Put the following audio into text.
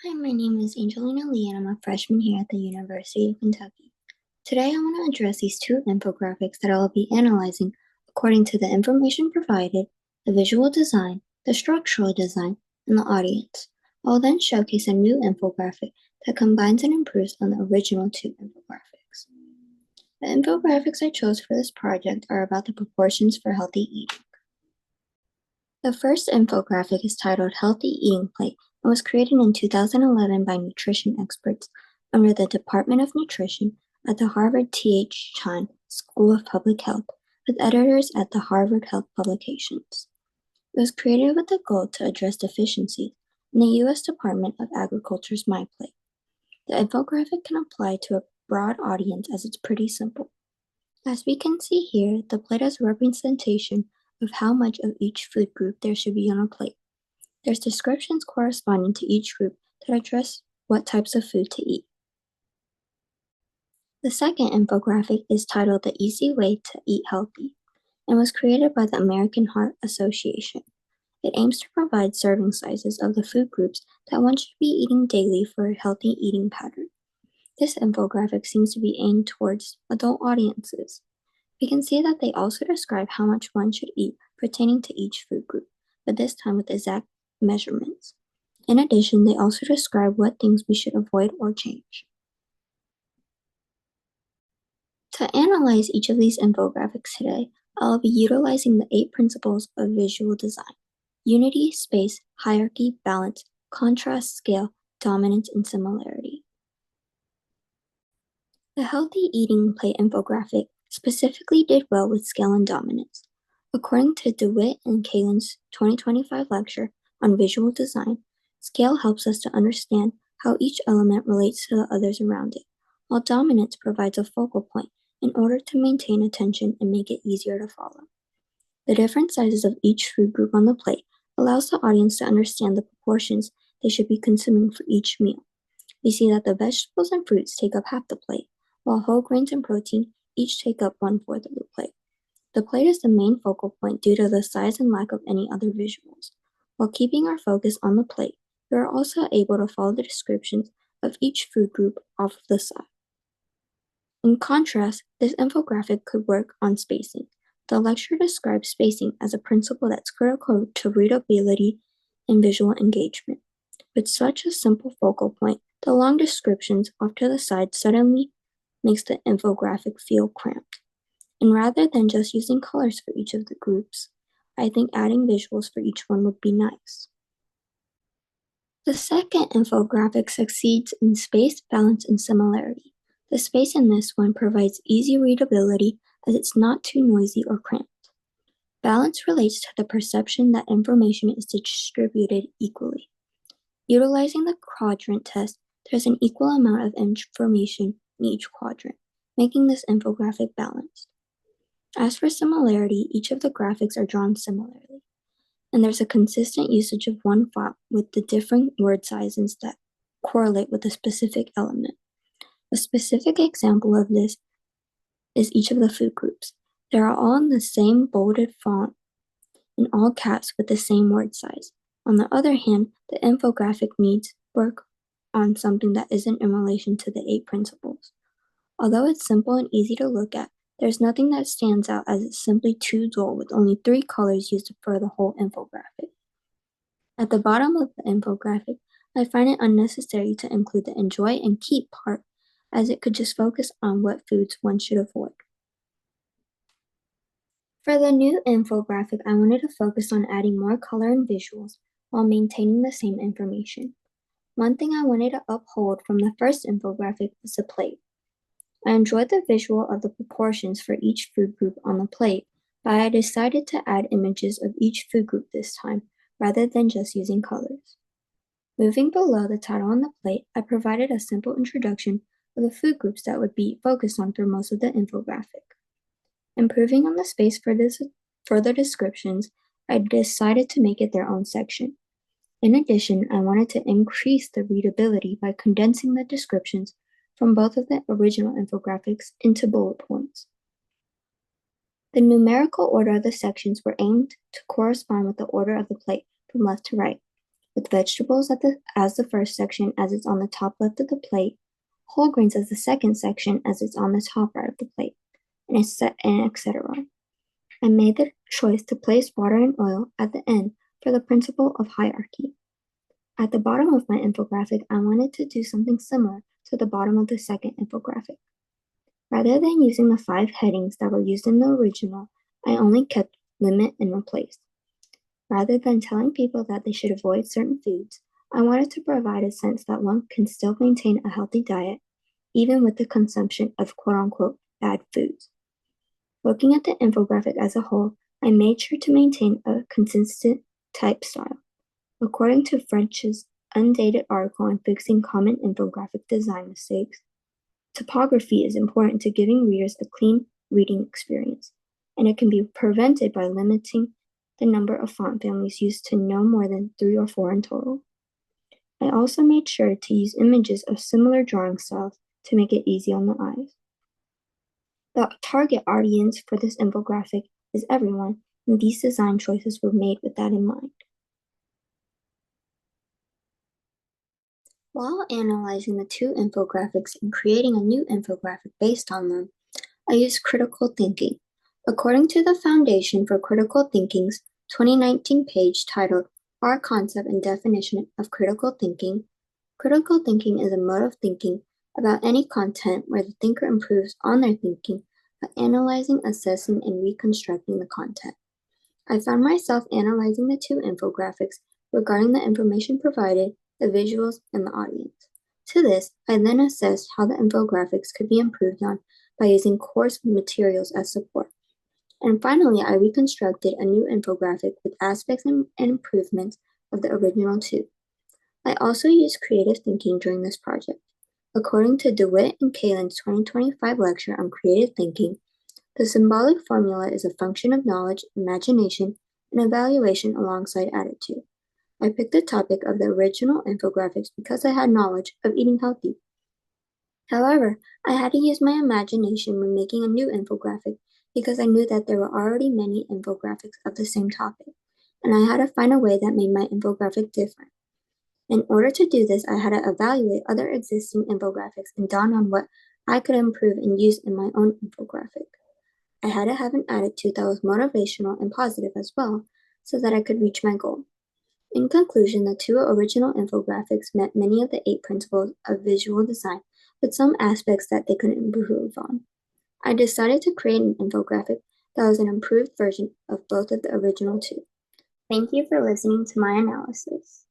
Hi, my name is Angelina Lee, and I'm a freshman here at the University of Kentucky. Today, I want to address these two infographics that I will be analyzing according to the information provided, the visual design, the structural design, and the audience. I will then showcase a new infographic that combines and improves on the original two infographics. The infographics I chose for this project are about the proportions for healthy eating. The first infographic is titled Healthy Eating Plate and was created in 2011 by nutrition experts under the Department of Nutrition at the Harvard T.H. Chan School of Public Health with editors at the Harvard Health Publications. It was created with the goal to address deficiencies in the U.S. Department of Agriculture's MyPlate. The infographic can apply to a broad audience as it's pretty simple. As we can see here, the plate is a representation of how much of each food group there should be on a plate. There's descriptions corresponding to each group that address what types of food to eat. The second infographic is titled The Easy Way to Eat Healthy and was created by the American Heart Association. It aims to provide serving sizes of the food groups that one should be eating daily for a healthy eating pattern. This infographic seems to be aimed towards adult audiences. We can see that they also describe how much one should eat pertaining to each food group, but this time with exact measurements. In addition, they also describe what things we should avoid or change. To analyze each of these infographics today, I'll be utilizing the 8 principles of visual design: unity, space, hierarchy, balance, contrast, scale, dominance, and similarity. The Healthy Eating Plate infographic specifically did well with scale and dominance. According to DeWitt and Kalin's 2025 lecture on visual design, scale helps us to understand how each element relates to the others around it, while dominance provides a focal point in order to maintain attention and make it easier to follow. The different sizes of each food group on the plate allows the audience to understand the proportions they should be consuming for each meal. We see that the vegetables and fruits take up half the plate, while whole grains and protein each take up 1/4 of the plate. The plate is the main focal point due to the size and lack of any other visuals. While keeping our focus on the plate, we are also able to follow the descriptions of each food group off of the side. In contrast, this infographic could work on spacing. The lecture describes spacing as a principle that's critical to readability and visual engagement. With such a simple focal point, the long descriptions off to the side suddenly makes the infographic feel cramped. And rather than just using colors for each of the groups, I think adding visuals for each one would be nice. The second infographic succeeds in space, balance, and similarity. The space in this one provides easy readability as it's not too noisy or cramped. Balance relates to the perception that information is distributed equally. Utilizing the quadrant test, there's an equal amount of information in each quadrant, making this infographic balanced. As for similarity, each of the graphics are drawn similarly, and there's a consistent usage of one font with the different word sizes that correlate with a specific element. A specific example of this is each of the food groups. They are all in the same bolded font in all caps with the same word size. On the other hand, the infographic needs work on something that isn't in relation to the 8 principles. Although it's simple and easy to look at, there's nothing that stands out as it's simply too dull with only 3 colors used for the whole infographic. At the bottom of the infographic, I find it unnecessary to include the enjoy and keep part, as it could just focus on what foods one should avoid. For the new infographic, I wanted to focus on adding more color and visuals while maintaining the same information. One thing I wanted to uphold from the first infographic was the plate. I enjoyed the visual of the proportions for each food group on the plate, but I decided to add images of each food group this time, rather than just using colors. Moving below the title on the plate, I provided a simple introduction of the food groups that would be focused on through most of the infographic. Improving on the space for this further descriptions, I decided to make it their own section. In addition, I wanted to increase the readability by condensing the descriptions from both of the original infographics into bullet points. The numerical order of the sections were aimed to correspond with the order of the plate from left to right. with vegetables as the first section as it's on the top left of the plate, whole grains as the second section as it's on the top right of the plate, and etc. I made the choice to place water and oil at the end for the principle of hierarchy. At the bottom of my infographic, I wanted to do something similar to the bottom of the second infographic. Rather than using the 5 headings that were used in the original, I only kept limit and replace. Rather than telling people that they should avoid certain foods, I wanted to provide a sense that one can still maintain a healthy diet, even with the consumption of quote-unquote bad foods. Looking at the infographic as a whole, I made sure to maintain a consistent type style. According to French's undated article on fixing common infographic design mistakes, typography is important to giving readers a clean reading experience, and it can be prevented by limiting the number of font families used to no more than 3 or 4 in total. I also made sure to use images of similar drawing styles to make it easy on the eyes. The target audience for this infographic is everyone, and these design choices were made with that in mind. While analyzing the 2 infographics and creating a new infographic based on them, I used critical thinking. According to the Foundation for Critical Thinking's 2019 page titled Our Concept and Definition of Critical Thinking is a mode of thinking about any content where the thinker improves on their thinking by analyzing, assessing, and reconstructing the content. I found myself analyzing the 2 infographics regarding the information provided, the visuals, and the audience. To this, I then assessed how the infographics could be improved on by using course materials as support. And finally, I reconstructed a new infographic with aspects and improvements of the original 2. I also used creative thinking during this project. According to DeWitt and Kalin's 2025 lecture on creative thinking, the symbolic formula is a function of knowledge, imagination, and evaluation alongside attitude. I picked the topic of the original infographics because I had knowledge of eating healthy. However, I had to use my imagination when making a new infographic because I knew that there were already many infographics of the same topic, and I had to find a way that made my infographic different. In order to do this, I had to evaluate other existing infographics and dawn on what I could improve and use in my own infographic. I had to have an attitude that was motivational and positive as well, so that I could reach my goal. In conclusion, the 2 original infographics met many of the 8 principles of visual design, with some aspects that they could improve on. I decided to create an infographic that was an improved version of both of the original 2. Thank you for listening to my analysis.